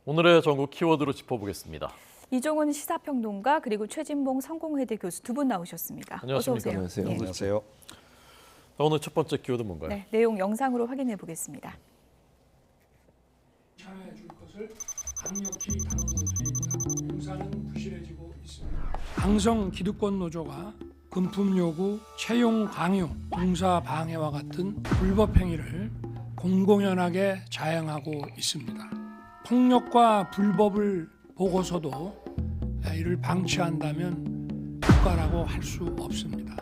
오늘의 전국 키워드로 짚어보겠습니다. 이종훈 시사평론가 그리고 최진봉 성공회대 교수 두 분 나오셨습니다. 안녕하십니까? 어서 오세요. 안녕하세요. 예. 안녕하세요. 자, 오늘 첫 번째 키워드 뭔가요? 네, 내용 영상으로 확인해 보겠습니다. 참여해 줄 것을 강력히 당부드립니다. 공사는 부실해지고 있습니다. 강성 기득권 노조가 금품 요구, 채용 강요, 공사 방해와 같은 불법 행위를 공공연하게 자행하고 있습니다. 폭력과 불법을 보고서도 이를 방치한다면 국가라고 할 수 없습니다.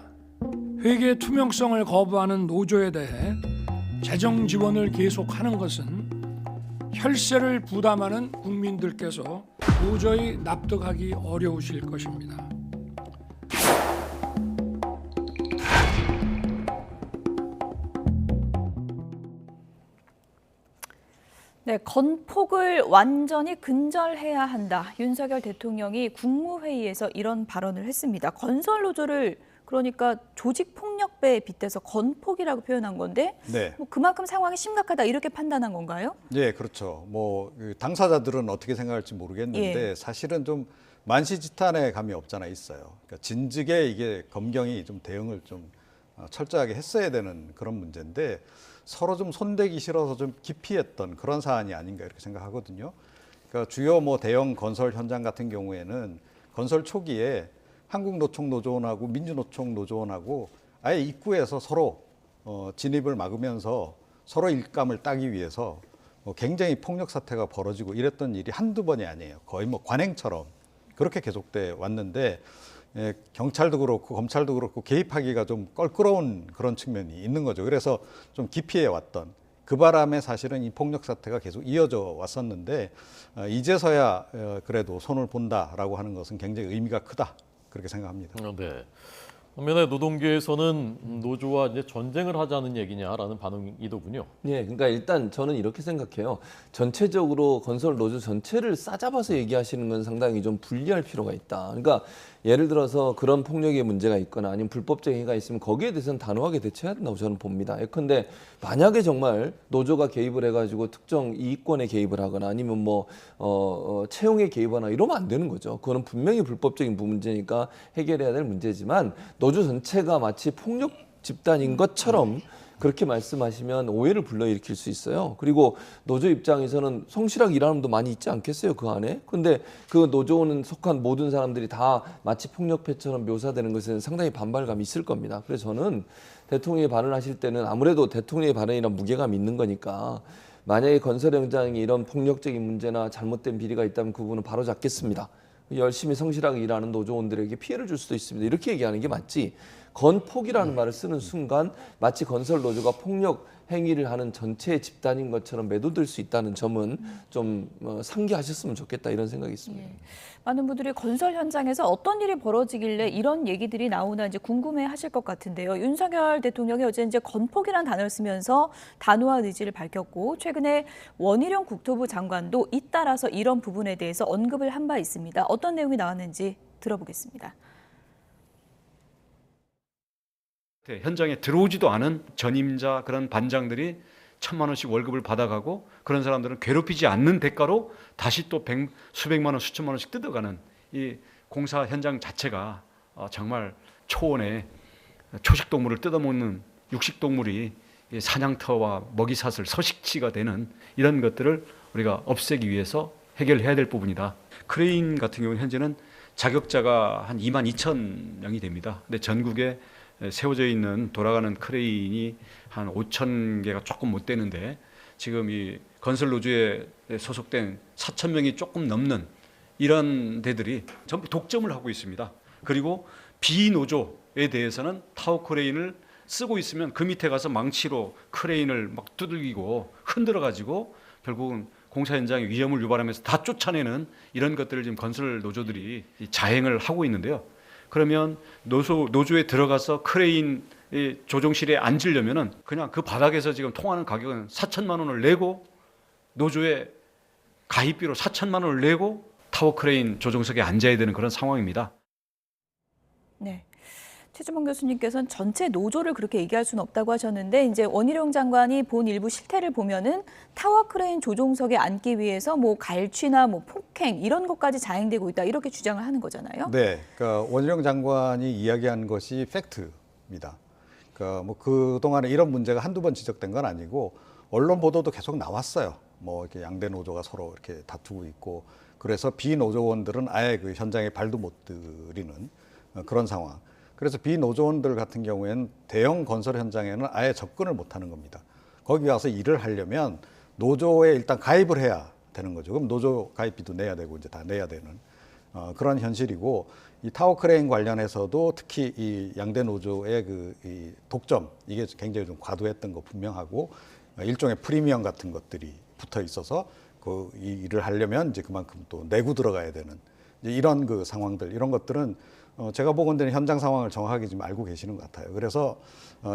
회계 투명성을 거부하는 노조에 대해 재정 지원을 계속하는 것은 혈세를 부담하는 국민들께서 도저히 납득하기 어려우실 것입니다. 네, 건폭을 완전히 근절해야 한다. 윤석열 대통령이 국무회의에서 이런 발언을 했습니다. 건설 노조를 그러니까 조직 폭력배에 빗대서 건폭이라고 표현한 건데 네, 그만큼 상황이 심각하다 이렇게 판단한 건가요? 예, 그렇죠. 그 당사자들은 어떻게 생각할지 모르겠는데 사실은 좀 만시지탄의 감이 없잖아 있어요. 그러니까 진즉에 이게 검경이 좀 대응을 좀 철저하게 했어야 되는 그런 문제인데 서로 좀 손대기 싫어서 좀 기피했던 그런 사안이 아닌가 이렇게 생각하거든요. 그러니까 주요 대형 건설 현장 같은 경우에는 건설 초기에 한국노총노조원하고 민주노총노조원하고 아예 입구에서 서로 진입을 막으면서 서로 일감을 따기 위해서 굉장히 폭력 사태가 벌어지고 이랬던 일이 한두 번이 아니에요. 거의 관행처럼 그렇게 계속돼 왔는데 경찰도 그렇고 검찰도 그렇고 개입하기가 좀 껄끄러운 그런 측면이 있는 거죠. 그래서 좀 기피해 왔던 그 바람에 사실은 이 폭력 사태가 계속 이어져 왔었는데 이제서야 그래도 손을 본다라고 하는 것은 굉장히 의미가 크다 그렇게 생각합니다. 네. 반면에 노동계에서는 노조와 이제 전쟁을 하자는 얘기냐라는 반응이더군요. 예, 그러니까 일단 저는 이렇게 생각해요. 전체적으로 건설 노조 전체를 싸잡아서 얘기하시는 건 상당히 좀 분리할 필요가 있다. 그러니까 예를 들어서 그런 폭력의 문제가 있거나 아니면 불법적 행위가 있으면 거기에 대해서는 단호하게 대처해야 된다고 저는 봅니다. 예컨대 만약에 정말 노조가 개입을 해가지고 특정 이익권에 개입을 하거나 아니면 채용에 개입하거나 이러면 안 되는 거죠. 그거는 분명히 불법적인 문제니까 해결해야 될 문제지만 노조 전체가 마치 폭력 집단인 것처럼 그렇게 말씀하시면 오해를 불러일으킬 수 있어요. 그리고 노조 입장에서는 성실하게 일하는 분도 많이 있지 않겠어요, 그 안에? 근데 그 노조는 속한 모든 사람들이 다 마치 폭력배처럼 묘사되는 것은 상당히 반발감이 있을 겁니다. 그래서 저는 대통령이 발언하실 때는 아무래도 대통령의 발언이란 무게감이 있는 거니까 만약에 건설 현장에 이런 폭력적인 문제나 잘못된 비리가 있다면 그 부분은 바로 잡겠습니다. 열심히 성실하게 일하는 노조원들에게 피해를 줄 수도 있습니다. 이렇게 얘기하는 게 맞지. 건폭이라는 말을 쓰는 순간 마치 건설 노조가 폭력 행위를 하는 전체의 집단인 것처럼 매도될 수 있다는 점은 좀 상기하셨으면 좋겠다 이런 생각이 있습니다. 예. 많은 분들이 건설 현장에서 어떤 일이 벌어지길래 이런 얘기들이 나오나 이제 궁금해하실 것 같은데요. 윤석열 대통령이 어제 이제 건폭이라는 단어를 쓰면서 단호한 의지를 밝혔고 최근에 원희룡 국토부 장관도 잇따라서 이런 부분에 대해서 언급을 한 바 있습니다. 어떤 내용이 나왔는지 들어보겠습니다. 현장에 들어오지도 않은 전임자 그런 반장들이 1,000만 원씩 월급을 받아가고 그런 사람들은 괴롭히지 않는 대가로 다시 또 수백만 원, 수천만 원씩 뜯어가는 이 공사 현장 자체가 정말 초원의 초식동물을 뜯어먹는 육식동물이 사냥터와 먹이사슬, 서식지가 되는 이런 것들을 우리가 없애기 위해서 해결해야 될 부분이다. 크레인 같은 경우는 현재는 자격자가 한 22,000명이 됩니다. 근데 전국에 세워져 있는 돌아가는 크레인이 한 5,000개가 조금 못 되는데 지금 이 건설 노조에 소속된 4,000명이 조금 넘는 이런 데들이 전부 독점을 하고 있습니다. 그리고 비노조에 대해서는 타워 크레인을 쓰고 있으면 그 밑에 가서 망치로 크레인을 막 두들기고 흔들어 가지고 결국은 공사 현장에 위험을 유발하면서 다 쫓아내는 이런 것들을 지금 건설 노조들이 자행을 하고 있는데요. 그러면 노조에 들어가서 크레인 조종실에 앉으려면은 그냥 그 바닥에서 지금 통하는 가격은 4천만 원을 내고 노조에 가입비로 4천만 원을 내고 타워 크레인 조종석에 앉아야 되는 그런 상황입니다. 네. 최주봉 교수님께서는 전체 노조를 그렇게 얘기할 수는 없다고 하셨는데 이제 원희룡 장관이 본 일부 실태를 보면은 타워 크레인 조종석에 앉기 위해서 뭐 갈취나 뭐 폭행 이런 것까지 자행되고 있다 이렇게 주장을 하는 거잖아요. 네, 그러니까 원희룡 장관이 이야기한 것이 팩트입니다. 그러니까 뭐 그동안에 이런 문제가 한두 번 지적된 건 아니고 언론 보도도 계속 나왔어요. 뭐 이렇게 양대 노조가 서로 이렇게 다투고 있고 그래서 비노조원들은 아예 그 현장에 발도 못 들이는 그런 상황. 그래서 비노조원들 같은 경우에는 대형 건설 현장에는 아예 접근을 못 하는 겁니다. 거기 가서 일을 하려면 노조에 일단 가입을 해야 되는 거죠. 그럼 노조 가입비도 내야 되고 이제 다 내야 되는 그런 현실이고 이 타워 크레인 관련해서도 특히 이 양대 노조의 이 독점 이게 굉장히 좀 과도했던 거 분명하고 일종의 프리미엄 같은 것들이 붙어 있어서 그 이 일을 하려면 이제 그만큼 또 내고 들어가야 되는 이제 이런 그 상황들 이런 것들은 제가 보건대는 현장 상황을 정확하게 지금 알고 계시는 것 같아요. 그래서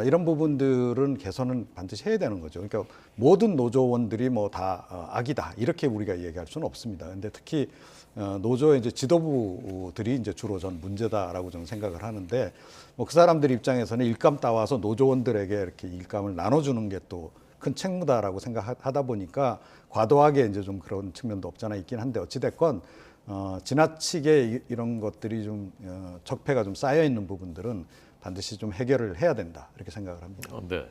이런 부분들은 개선은 반드시 해야 되는 거죠. 그러니까 모든 노조원들이 뭐 다 악이다 이렇게 우리가 얘기할 수는 없습니다. 근데 특히 노조의 이제 지도부들이 이제 주로 전 문제다라고 저는 생각을 하는데 뭐 그 사람들 입장에서는 일감 따와서 노조원들에게 이렇게 일감을 나눠주는 게 또 큰 책무다라고 생각하다 보니까 과도하게 이제 좀 그런 측면도 없잖아 있긴 한데 어찌됐건 지나치게 이런 것들이 좀 적폐가 좀 쌓여 있는 부분들은 반드시 좀 해결을 해야 된다 이렇게 생각을 합니다. 네.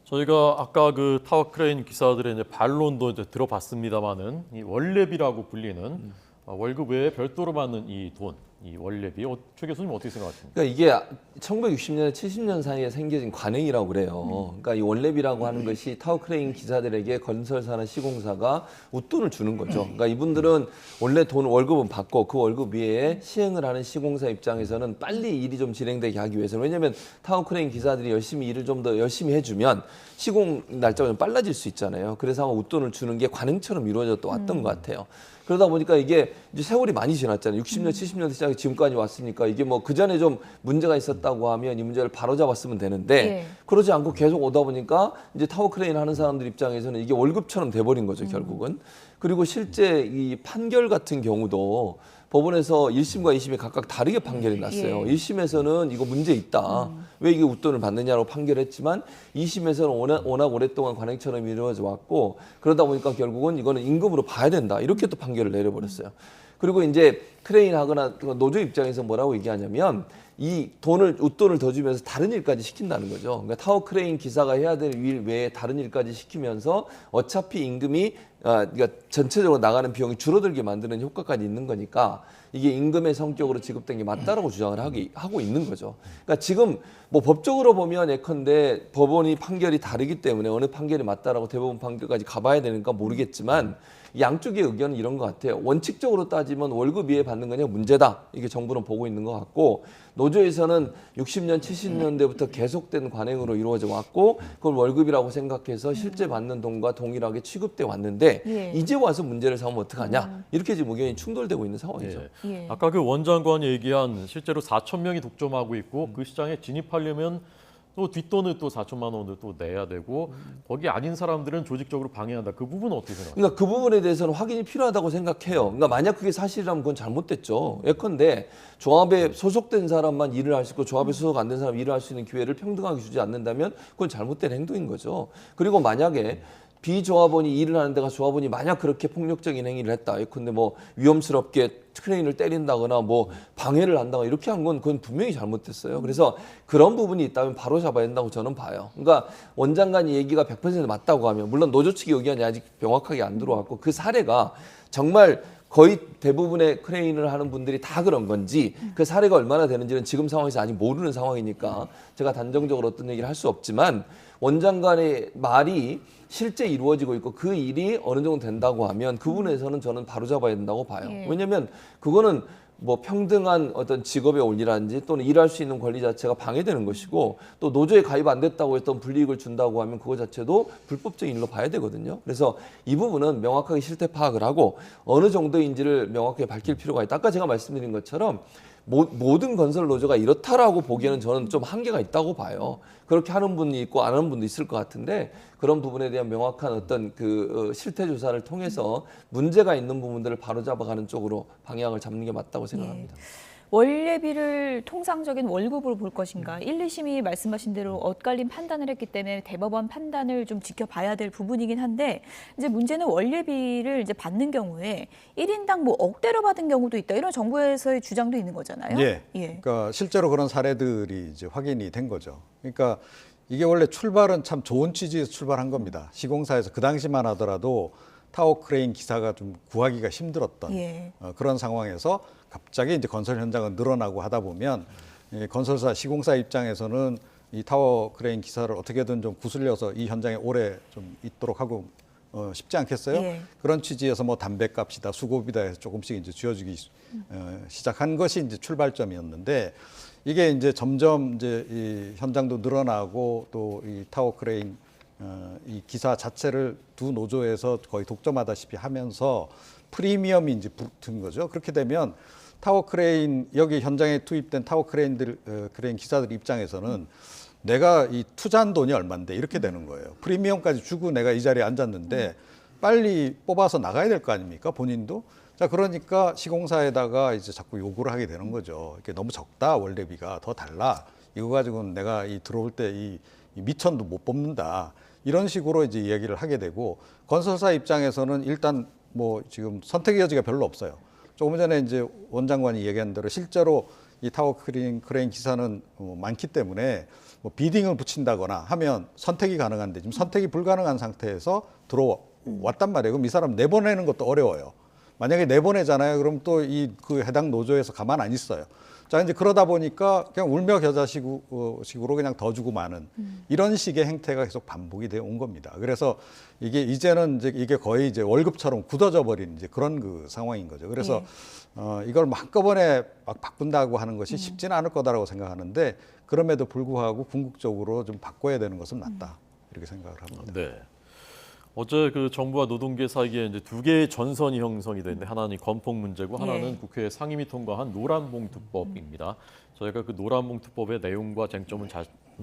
저희가 아까 그 타워 크레인 기사들의 이제 반론도 이제 들어봤습니다만은 이 원래비라고 불리는 월급 외에 별도로 받는 이 돈, 이 원래비, 최 교수님 어떻게 생각하십니까? 그러니까 이게 1960년에 70년 사이에 생겨진 관행이라고 그래요. 그러니까 이 원래비라고 하는 것이 타워 크레인 기사들에게 건설사나 시공사가 웃돈을 주는 거죠. 그러니까 이분들은 원래 돈 월급은 받고 그 월급 위에 시행을 하는 시공사 입장에서는 빨리 일이 좀 진행되게 하기 위해서는 왜냐하면 타워 크레인 기사들이 열심히 일을 좀 더 열심히 해주면 시공 날짜가 좀 빨라질 수 있잖아요. 그래서 아마 웃돈을 주는 게 관행처럼 이루어져 왔던 것 같아요. 그러다 보니까 이게 이제 세월이 많이 지났잖아요. 60년, 70년 시작해 지금까지 왔으니까 이게 뭐 그 전에 좀 문제가 있었다고 하면 이 문제를 바로잡았으면 되는데 네. 그러지 않고 계속 오다 보니까 이제 타워 크레인 하는 사람들 입장에서는 이게 월급처럼 돼버린 거죠, 결국은. 그리고 실제 이 판결 같은 경우도 법원에서 1심과 2심이 각각 다르게 판결이 났어요. 예. 1심에서는 이거 문제 있다. 왜 이게 웃돈을 받느냐고 판결했지만 2심에서는 워낙 오랫동안 관행처럼 이루어져 왔고 그러다 보니까 결국은 이거는 임금으로 봐야 된다. 이렇게 또 판결을 내려버렸어요. 그리고 이제 크레인 하거나 노조 입장에서 뭐라고 얘기하냐면 이 웃돈을 더 주면서 다른 일까지 시킨다는 거죠. 그러니까 타워 크레인 기사가 해야 될 일 외에 다른 일까지 시키면서 어차피 임금이 그러니까 전체적으로 나가는 비용이 줄어들게 만드는 효과까지 있는 거니까 이게 임금의 성격으로 지급된 게 맞다라고 주장을 하고 있는 거죠. 그러니까 지금 뭐 법적으로 보면 예컨대 법원이 판결이 다르기 때문에 어느 판결이 맞다라고 대법원 판결까지 가봐야 되니까 모르겠지만 양쪽의 의견은 이런 것 같아요. 원칙적으로 따지면 월급 이해 받는 거냐 문제다. 이게 정부는 보고 있는 것 같고 노조에서는 60년, 70년대부터 계속된 관행으로 이루어져 왔고 그걸 월급이라고 생각해서 실제 받는 돈과 동일하게 취급돼 왔는데 예. 이제 와서 문제를 삼으면 어떡하냐. 이렇게 지금 의견이 충돌되고 있는 상황이죠. 예. 예. 아까 그 원 장관이 얘기한 실제로 4천 명이 독점하고 있고 그 시장에 진입하려면 또 뒷돈을 또 4천만 원을 또 내야 되고 거기 아닌 사람들은 조직적으로 방해한다. 그 부분은 어떻게 생각하세요? 그러니까 그 부분에 대해서는 확인이 필요하다고 생각해요. 그러니까 만약 그게 사실이라면 그건 잘못됐죠. 예컨대 조합에 소속된 사람만 일을 할 수 있고 조합에 소속 안 된 사람 일을 할 수 있는 기회를 평등하게 주지 않는다면 그건 잘못된 행동인 거죠. 그리고 만약에 비조합원이 일을 하는 데가 조합원이 만약 그렇게 폭력적인 행위를 했다. 예컨대 뭐 위험스럽게 크레인을 때린다거나 뭐 방해를 한다거나 이렇게 한 건 그건 분명히 잘못됐어요. 그래서 그런 부분이 있다면 바로 잡아야 된다고 저는 봐요. 그러니까 원장관이 얘기가 100% 맞다고 하면 물론 노조 측의 의견이 아직 명확하게 안 들어왔고 그 사례가 정말 거의 대부분의 크레인을 하는 분들이 다 그런 건지 그 사례가 얼마나 되는지는 지금 상황에서 아직 모르는 상황이니까 제가 단정적으로 어떤 얘기를 할 수 없지만 원장관의 말이 실제 이루어지고 있고 그 일이 어느 정도 된다고 하면 그 부분에서는 저는 바로잡아야 된다고 봐요. 예. 왜냐하면 그거는 뭐 평등한 어떤 직업의 원리라든지 또는 일할 수 있는 권리 자체가 방해되는 것이고 또 노조에 가입 안 됐다고 했던 불이익을 준다고 하면 그거 자체도 불법적인 일로 봐야 되거든요. 그래서 이 부분은 명확하게 실태 파악을 하고 어느 정도인지를 명확하게 밝힐 필요가 있다. 아까 제가 말씀드린 것처럼 모든 건설 노조가 이렇다라고 보기에는 저는 좀 한계가 있다고 봐요. 그렇게 하는 분이 있고 안 하는 분도 있을 것 같은데 그런 부분에 대한 명확한 어떤 그 실태 조사를 통해서 문제가 있는 부분들을 바로잡아가는 쪽으로 방향을 잡는 게 맞다고 생각합니다. 원래비를 통상적인 월급으로 볼 것인가. 1, 2심이 말씀하신 대로 엇갈린 판단을 했기 때문에 대법원 판단을 좀 지켜봐야 될 부분이긴 한데 이제 문제는 원래비를 이제 받는 경우에 1인당 뭐 억대로 받은 경우도 있다. 이런 정부에서의 주장도 있는 거잖아요. 예. 그러니까 실제로 그런 사례들이 이제 확인이 된 거죠. 그러니까 이게 원래 출발은 참 좋은 취지에서 출발한 겁니다. 시공사에서 그 당시만 하더라도 타워 크레인 기사가 좀 구하기가 힘들었던 예. 그런 상황에서 갑자기 이제 건설 현장은 늘어나고 하다 보면 이 건설사 시공사 입장에서는 이 타워 크레인 기사를 어떻게든 좀 구슬려서 이 현장에 오래 좀 있도록 하고 쉽지 않겠어요? 예. 그런 취지에서 뭐 담배값이다, 수고비다 해서 조금씩 이제 쥐어주기 시작한 것이 이제 출발점이었는데 이게 이제 점점 이제 이 현장도 늘어나고 또 이 타워 크레인 이 기사 자체를 두 노조에서 거의 독점하다시피 하면서 프리미엄이 이제 붙은 거죠. 그렇게 되면 타워 크레인 여기 현장에 투입된 타워 크레인 기사들 입장에서는 내가 이 투자한 돈이 얼마인데 이렇게 되는 거예요. 프리미엄까지 주고 내가 이 자리에 앉았는데 빨리 뽑아서 나가야 될 거 아닙니까? 본인도. 자, 그러니까 시공사에다가 이제 자꾸 요구를 하게 되는 거죠. 이게 너무 적다, 원래비가 더 달라. 이거 가지고는 내가 이 들어올 때 이 미천도 못 뽑는다. 이런 식으로 이제 이야기를 하게 되고 건설사 입장에서는 일단 뭐 지금 선택의 여지가 별로 없어요. 조금 전에 이제 원장관이 얘기한 대로 실제로 이 타워 크레인 기사는 많기 때문에 뭐 비딩을 붙인다거나 하면 선택이 가능한데 지금 선택이 불가능한 상태에서 들어왔단 말이에요. 그럼 이 사람 내보내는 것도 어려워요. 만약에 내보내잖아요. 그럼 또 그 해당 노조에서 가만 안 있어요. 자, 이제 그러다 보니까 그냥 울며 겨자식으로 그냥 더 주고 마는 이런 식의 행태가 계속 반복이 되어 온 겁니다. 그래서 이게 이제는 이제 이게 거의 이제 월급처럼 굳어져 버린 이제 그런 그 상황인 거죠. 그래서 이걸 한꺼번에 막 바꾼다고 하는 것이 쉽지는 않을 거다라고 생각하는데 그럼에도 불구하고 궁극적으로 좀 바꿔야 되는 것은 맞다. 이렇게 생각을 합니다. 네. 어제 그 정부와 노동계 사이에 이제 두 개의 전선이 형성이 되는데 하나는 건폭 문제고 하나는 국회 상임위 통과한 노란봉투법입니다. 저희가 그 노란봉투법의 내용과 쟁점은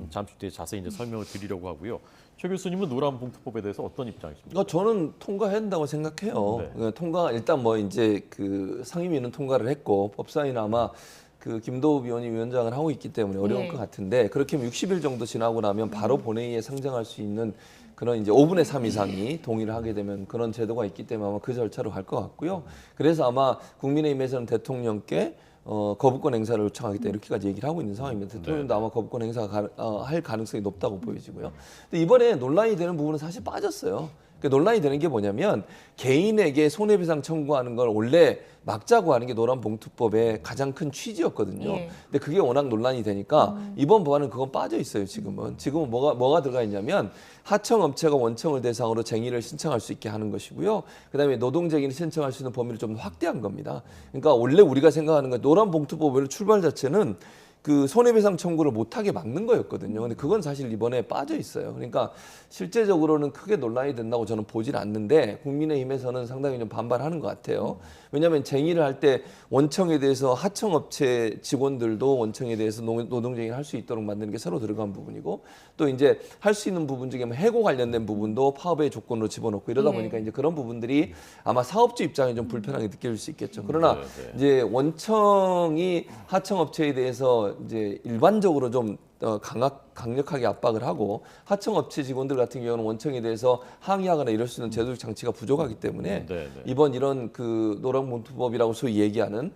잠시 뒤에 자세히 이제 설명을 드리려고 하고요. 최 교수님은 노란봉투법에 대해서 어떤 입장이십니까? 저는 통과해야 된다고 생각해요. 네. 통과 일단 뭐 이제 그 상임위는 통과를 했고 법사위는 아마 그 김도우 위원장을 하고 있기 때문에 어려울 예. 것 같은데 그렇게 하면 60일 정도 지나고 나면 바로 본회의에 상정할 수 있는 그런 이제 5분의 3 이상이 동의를 하게 되면 그런 제도가 있기 때문에 아마 그 절차로 갈 것 같고요. 그래서 아마 국민의힘에서는 대통령께 거부권 행사를 요청하겠다 이렇게까지 얘기를 하고 있는 상황입니다. 대통령도 아마 거부권 행사가 할 가능성이 높다고 보여지고요. 근데 이번에 논란이 되는 부분은 사실 빠졌어요. 그러니까 논란이 되는 게 뭐냐면 개인에게 손해배상 청구하는 걸 원래 막자고 하는 게 노란봉투법의 가장 큰 취지였거든요. 예. 근데 그게 워낙 논란이 되니까 이번 법안은 그건 빠져 있어요. 지금은 뭐가 들어가 있냐면 하청업체가 원청을 대상으로 쟁의를 신청할 수 있게 하는 것이고요. 그다음에 노동쟁의를 신청할 수 있는 범위를 좀 확대한 겁니다. 그러니까 원래 우리가 생각하는 건 노란봉투법의 출발 자체는 그 손해배상 청구를 못하게 막는 거였거든요. 근데 그건 사실 이번에 빠져 있어요. 그러니까 실제적으로는 크게 논란이 된다고 저는 보질 않는데 국민의힘에서는 상당히 좀 반발하는 것 같아요. 왜냐하면 쟁의를 할 때 원청에 대해서 하청업체 직원들도 원청에 대해서 노동쟁의를 할 수 있도록 만드는 게 새로 들어간 부분이고 또 이제 할 수 있는 부분 중에 해고 관련된 부분도 파업의 조건으로 집어넣고 이러다 보니까 이제 그런 부분들이 아마 사업주 입장에 좀 불편하게 느낄 수 있겠죠. 그러나 이제 원청이 하청업체에 대해서 이제 일반적으로 좀 강력하게 압박을 하고 하청업체 직원들 같은 경우는 원청에 대해서 항의하거나 이럴 수 있는 제도적 장치가 부족하기 때문에 이번 이런 그 노란봉투법이라고 소위 얘기하는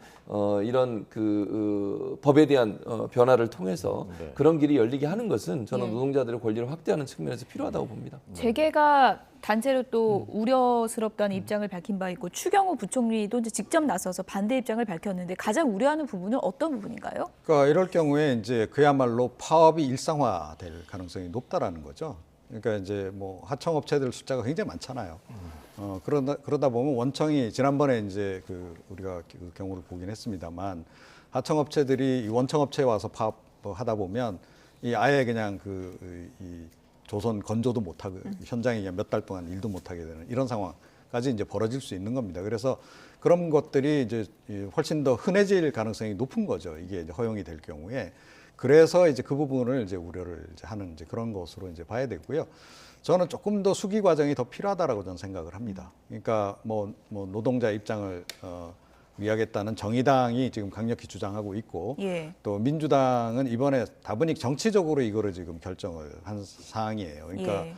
이런 그 법에 대한 변화를 통해서 그런 길이 열리게 하는 것은 저는 노동자들의 권리를 확대하는 측면에서 필요하다고 봅니다. 재계가 단체로 또 우려스럽다는 입장을 밝힌 바 있고 추경호 부총리도 이제 직접 나서서 반대 입장을 밝혔는데 가장 우려하는 부분은 어떤 부분인가요? 그러니까 이럴 경우에 이제 그야말로 파업이 일상화될 가능성이 높다라는 거죠. 그러니까 이제 뭐 하청업체들 숫자가 굉장히 많잖아요. 그러다 보면 원청이 지난번에 이제 그 우리가 그 경우를 보긴 했습니다만 하청업체들이 이 원청업체에 와서 파업하다 보면 이 아예 그냥 이 조선 건조도 못하고 현장에 그냥 몇 달 동안 일도 못하게 되는 이런 상황까지 이제 벌어질 수 있는 겁니다. 그래서 그런 것들이 이제 훨씬 더 흔해질 가능성이 높은 거죠. 이게 이제 허용이 될 경우에. 그래서 이제 그 부분을 이제 우려를 이제 하는 이제 그런 것으로 이제 봐야 되고요. 저는 조금 더 수기 과정이 더 필요하다라고 저는 생각을 합니다. 그러니까 뭐 노동자 입장을 위하겠다는 정의당이 지금 강력히 주장하고 있고 예. 또 민주당은 이번에 다분히 정치적으로 이거를 지금 결정을 한 사항이에요. 그러니까 예.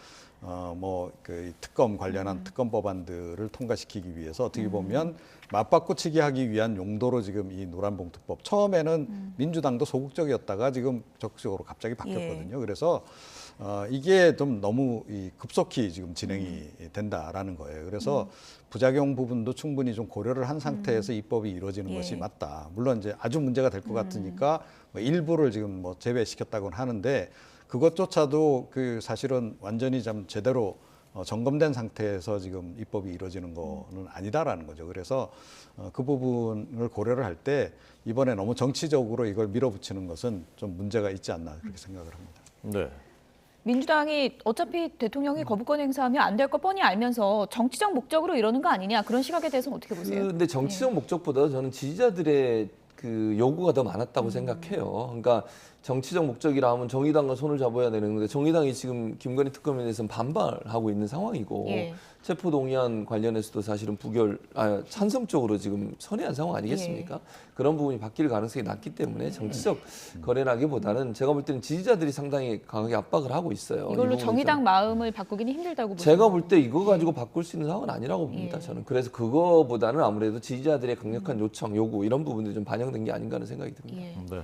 그 특검 관련한 특검 법안들을 통과시키기 위해서 어떻게 보면 맞바꾸치기 하기 위한 용도로 지금 이 노란봉투법 처음에는 민주당도 소극적이었다가 지금 적극적으로 갑자기 바뀌었거든요. 그래서 이게 좀 너무 급속히 지금 진행이 된다라는 거예요. 그래서 부작용 부분도 충분히 좀 고려를 한 상태에서 입법이 이루어지는 예. 것이 맞다. 물론 이제 아주 문제가 될 것 같으니까 뭐 일부를 지금 뭐 제외시켰다고는 하는데 그것조차도 그 사실은 완전히 좀 제대로 점검된 상태에서 지금 입법이 이루어지는 거는 아니다라는 거죠. 그래서 그 부분을 고려를 할 때 이번에 너무 정치적으로 이걸 밀어붙이는 것은 좀 문제가 있지 않나 그렇게 생각을 합니다. 네. 민주당이 어차피 대통령이 거부권 행사하면 안 될 거 뻔히 알면서 정치적 목적으로 이러는 거 아니냐 그런 시각에 대해서는 어떻게 보세요? 근데 정치적 목적보다 저는 지지자들의 그 요구가 더 많았다고 생각해요. 그러니까 정치적 목적이라 하면 정의당과 손을 잡아야 되는데 정의당이 지금 김건희 특검에 대해서는 반발하고 있는 상황이고 예. 체포동의안 관련해서도 사실은 찬성 쪽으로 지금 선회한 상황 아니겠습니까? 그런 부분이 바뀔 가능성이 낮기 때문에 정치적 거래라기보다는 제가 볼 때는 지지자들이 상당히 강하게 압박을 하고 있어요. 이 이걸로 부분에서는. 정의당 마음을 바꾸기는 힘들다고 보세요. 제가 볼 때 이거 가지고 바꿀 수 있는 상황은 아니라고 봅니다. 저는 그래서 그거보다는 아무래도 지지자들의 강력한 요청, 요구 이런 부분들이 좀 반영된 게 아닌가 하는 생각이 듭니다. 예. 네.